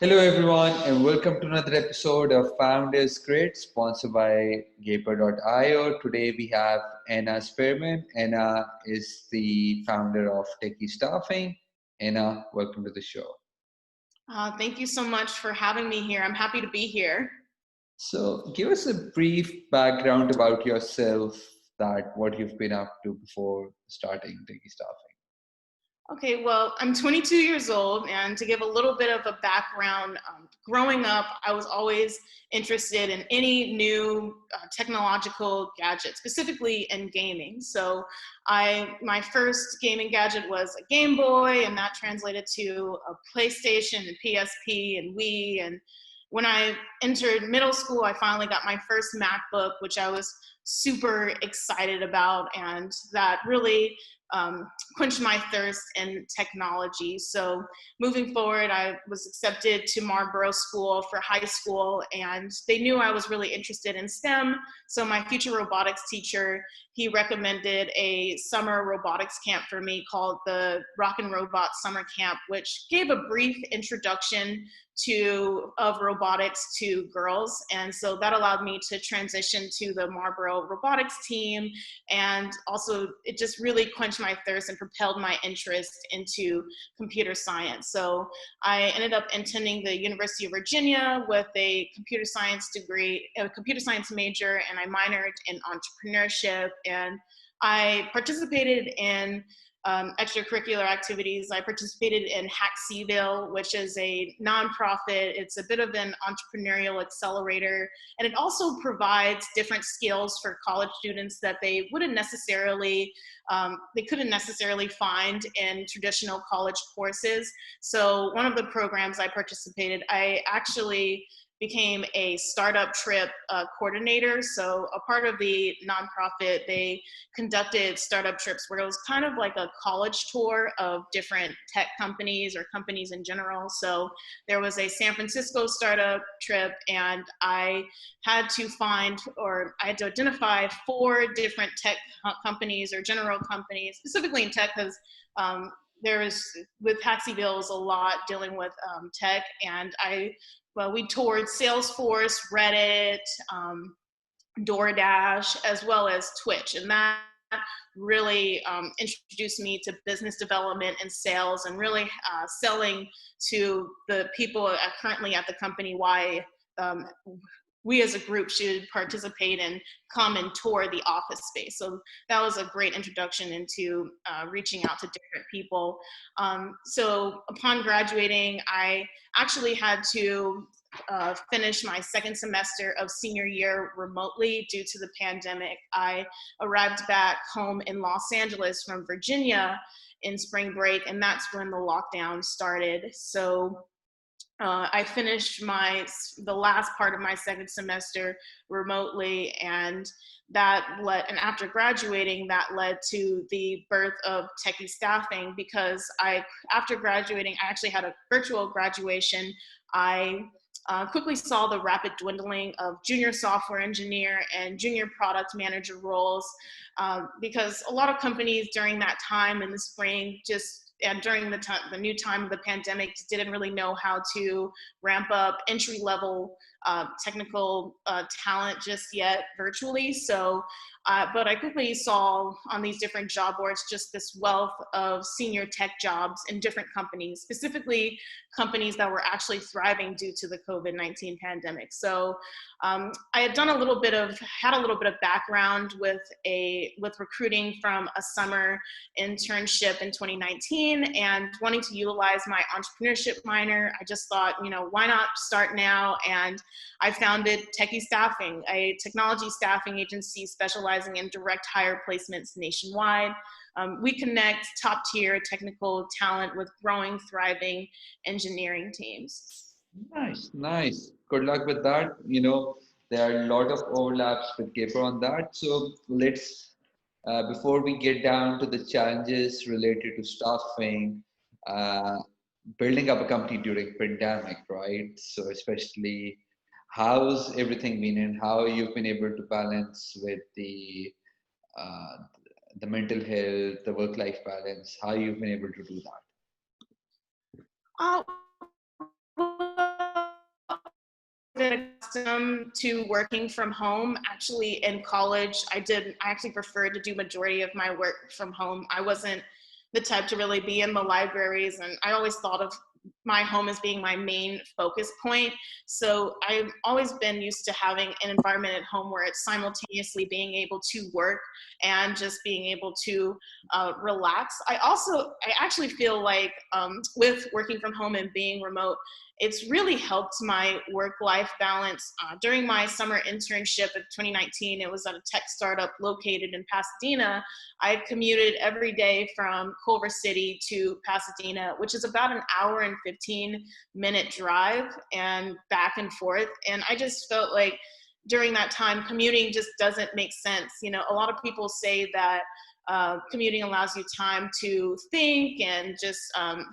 Hello, everyone, and welcome to another episode of Founders Grid, sponsored by Gaper.io. Today we have Anna Spearman. Anna is the founder of Techie Staffing. Anna, welcome to the show. Thank you so much for having me here. I'm happy to be here. So, give us a brief background about yourself, that what you've been up to before starting Techie Staffing. Okay, well, I'm 22 years old, and to give a little bit of a background, growing up, I was always interested in any new technological gadget, specifically in gaming. So, my first gaming gadget was a Game Boy, and that translated to a PlayStation and PSP and Wii. And when I entered middle school, I finally got my first MacBook, which I was super excited about, and that really quenched my thirst in technology. So moving forward, I was accepted to Marlboro School for high school, and they knew I was really interested in STEM. So my future robotics teacher, he recommended a summer robotics camp for me called the Rock and Robot Summer Camp, which gave a brief introduction of robotics to girls. And so that allowed me to transition to the Marlboro robotics team. And also it just really quenched my thirst and propelled my interest into computer science. So I ended up attending the University of Virginia with a computer science degree, a computer science major, and I minored in entrepreneurship. And I participated in extracurricular activities. I participated in Hack-Seville, which is a nonprofit. It's a bit of an entrepreneurial accelerator, and it also provides different skills for college students that they couldn't necessarily find in traditional college courses. So one of the programs I participated, I actually became a startup trip coordinator. So a part of the nonprofit, they conducted startup trips where it was kind of like a college tour of different tech companies or companies in general. So there was a San Francisco startup trip, and I had to identify 4 different tech companies or general companies, specifically in tech, because with Hack-Seville a lot dealing with tech, and we toured Salesforce, Reddit, DoorDash, as well as Twitch, and that really introduced me to business development and sales, and really selling to the people currently at the company why we as a group should participate and come and tour the office space. So that was a great introduction into reaching out to different people. So upon graduating, I actually had to finish my second semester of senior year remotely due to the pandemic. I arrived back home in Los Angeles from Virginia in spring break, and that's when the lockdown started. So I finished the last part of my second semester remotely, and after graduating, that led to the birth of Techie Staffing, because after graduating, I actually had a virtual graduation. I quickly saw the rapid dwindling of junior software engineer and junior product manager roles, because a lot of companies during that time in the spring and during the new time of the pandemic didn't really know how to ramp up entry-level technical talent just yet virtually. So, but I quickly saw on these different job boards just this wealth of senior tech jobs in different companies, specifically companies that were actually thriving due to the COVID-19 pandemic. So I had had a little bit of background with recruiting from a summer internship in 2019, and wanting to utilize my entrepreneurship minor. I just thought, why not start now? And I founded Techie Staffing, a technology staffing agency specializing in direct hire placements nationwide. We connect top-tier technical talent with growing, thriving engineering teams. Nice. Good luck with that. There are a lot of overlaps with Gaper on that. So let's, before we get down to the challenges related to staffing, uh, building up a company during pandemic, right? So especially how's everything been, and how you've been able to balance with uh, the mental health, the work-life balance, how you've been able to do that? Well, accustomed to working from home. Actually, in college, I actually preferred to do majority of my work from home. I wasn't the type to really be in the libraries, and I always thought of my home as being my main focus point. So I've always been used to having an environment at home where it's simultaneously being able to work and just being able to relax. I actually feel like with working from home and being remote, it's really helped my work-life balance. During my summer internship of 2019, it was at a tech startup located in Pasadena. I commuted every day from Culver City to Pasadena, which is about an hour and 15-minute drive and back and forth. And I just felt like during that time, commuting just doesn't make sense. You know, a lot of people say that commuting allows you time to think and just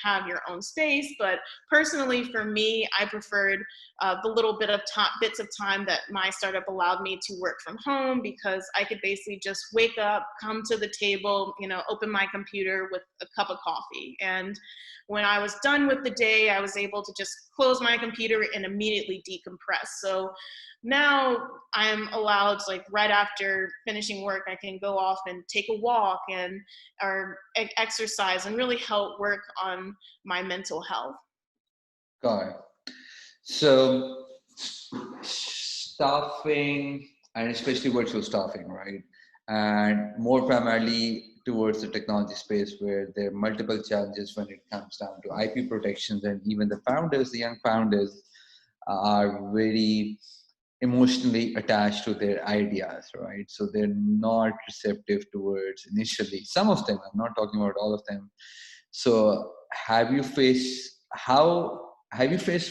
have your own space. But personally, for me, I preferred the little bits of time that my startup allowed me to work from home, because I could basically just wake up, come to the table, you know, open my computer with a cup of coffee. And when I was done with the day, I was able to just close my computer and immediately decompress. So now I'm allowed to, like, right after finishing work, I can go off and take a walk and or exercise and really help work on my mental health. Got it. So staffing, and especially virtual staffing, right? And more primarily towards the technology space, where there are multiple challenges when it comes down to IP protections, and even the founders, the young founders, are very emotionally attached to their ideas, right? So they're not receptive towards initially. Some of them, I'm not talking about all of them. So have you faced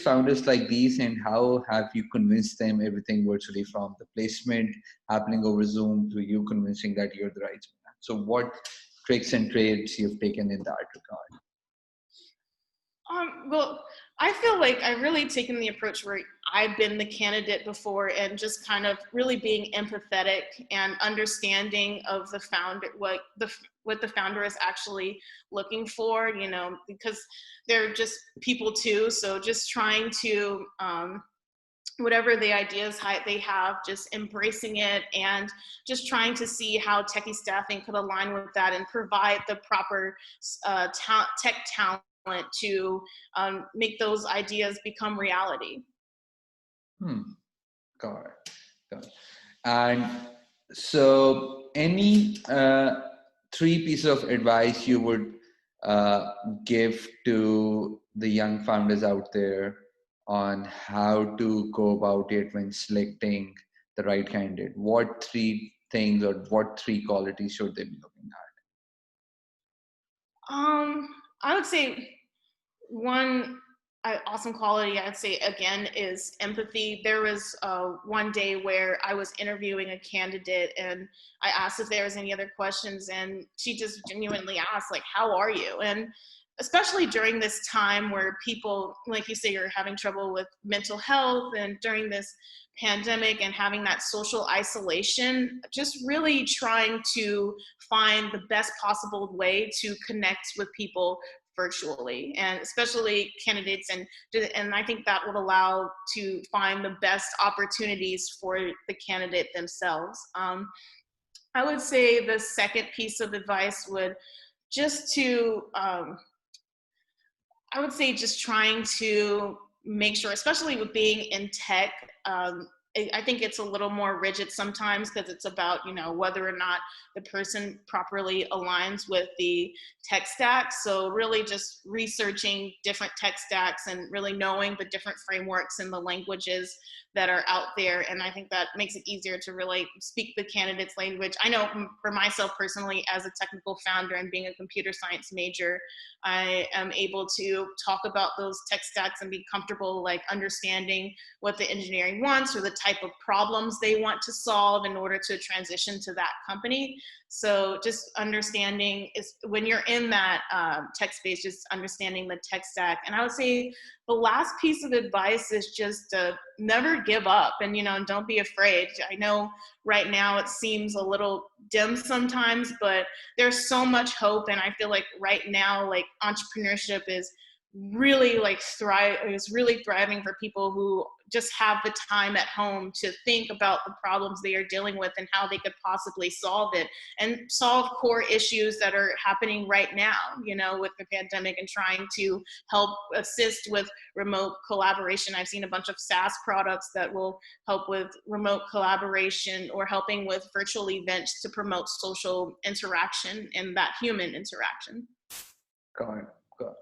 founders like these, and how have you convinced them everything virtually, from the placement happening over Zoom to you convincing that you're the right man? So what tricks and trades you've taken in that regard? Well, I feel like I've really taken the approach where I've been the candidate before, and just kind of really being empathetic and understanding of the founder, what the founder is actually looking for, you know, because they're just people too. So just trying to, whatever the ideas they have, just embracing it and just trying to see how Techie Staffing could align with that and provide the proper tech talent to make those ideas become reality. Hmm. Got it. Got it. And so, any three pieces of advice you would uh, give to the young founders out there on how to go about it when selecting the right candidate? What three things or what three qualities should they be looking Um, I would say one awesome quality, I'd say again, is empathy. There was one day where I was interviewing a candidate, and I asked if there was any other questions, and she just genuinely asked, like, how are you? And especially during this time where people, like you say, you're having trouble with mental health, and during this pandemic and having that social isolation, just really trying to find the best possible way to connect with people virtually, and especially candidates, and I think that would allow to find the best opportunities for the candidate themselves. I would say the second piece of advice would just to I would say just trying to make sure, especially with being in tech, I think it's a little more rigid sometimes, because it's about, you know, whether or not the person properly aligns with the tech stack. So really just researching different tech stacks and really knowing the different frameworks and the languages that are out there. And I think that makes it easier to really speak the candidate's language. I know for myself personally, as a technical founder and being a computer science major, I am able to talk about those tech stacks and be comfortable, like, understanding what the engineering wants or the type of problems they want to solve in order to transition to that company. So just understanding is, when you're in that tech space, just understanding the tech stack. And I would say the last piece of advice is just to never give up, and, you know, don't be afraid. I know right now it seems a little dim sometimes, but there's so much hope. And I feel like right now, like, entrepreneurship is really like thrive, is really thriving for people who just have the time at home to think about the problems they are dealing with and how they could possibly solve it and solve core issues that are happening right now, you know, with the pandemic, and trying to help assist with remote collaboration. I've seen a bunch of SaaS products that will help with remote collaboration, or helping with virtual events to promote social interaction and that human interaction. Got it. Got it.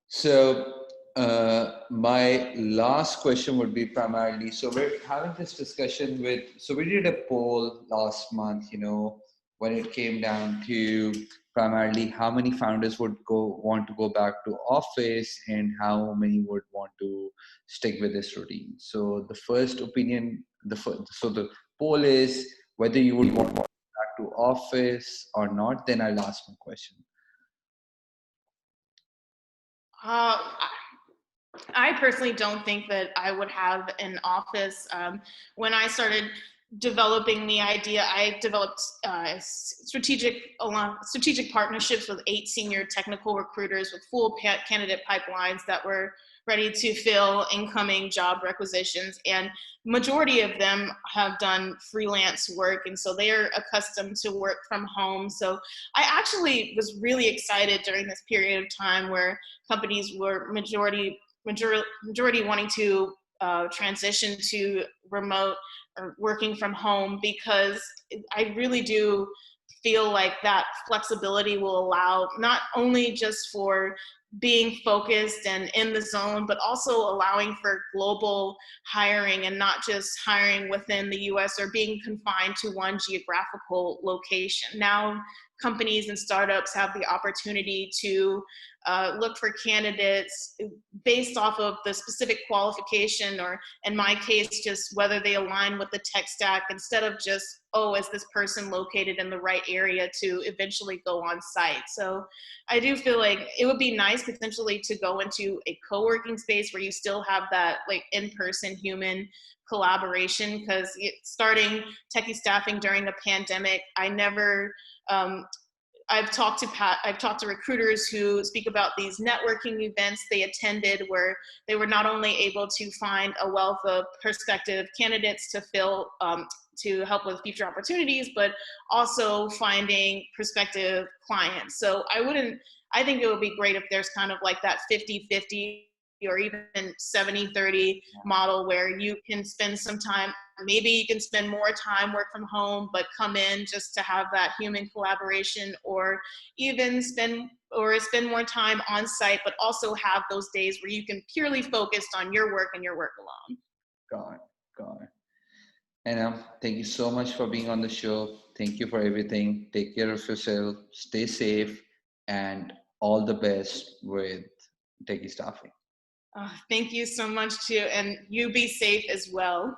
So my last question would be primarily, so we're having this discussion with, so we did a poll last month, you know, when it came down to primarily how many founders would want to go back to office and how many would want to stick with this routine. So the first opinion, so the poll is whether you would want to go back to office or not. Then I'll ask my question. Uh, I personally don't think that I would have an office. When I started developing the idea, I developed strategic partnerships with 8 senior technical recruiters with full candidate pipelines that were ready to fill incoming job requisitions, and majority of them have done freelance work, and so they are accustomed to work from home. So I actually was really excited during this period of time where companies were majority wanting to transition to remote or working from home, because I really do feel like that flexibility will allow not only just for being focused and in the zone, but also allowing for global hiring and not just hiring within the US or being confined to one geographical location. Now, companies and startups have the opportunity to look for candidates based off of the specific qualification, or in my case, just whether they align with the tech stack, instead of just, oh, is this person located in the right area to eventually go on site. So I do feel like it would be nice potentially to go into a co-working space where you still have that like in-person human collaboration, because starting Techie Staffing during the pandemic, I never I've talked to recruiters who speak about these networking events they attended, where they were not only able to find a wealth of prospective candidates to fill to help with future opportunities, but also finding prospective clients. So I think it would be great if there's kind of like that 50-50 or even 70-30 model, where you can spend some time, maybe you can spend more time work from home, but come in just to have that human collaboration, or even spend more time on site, but also have those days where you can purely focus on your work and your work alone. Got it. Got it. And thank you so much for being on the show. Thank you for everything. Take care of yourself, stay safe, and all the best with Techie Staffing. Thank you so much too, and you be safe as well.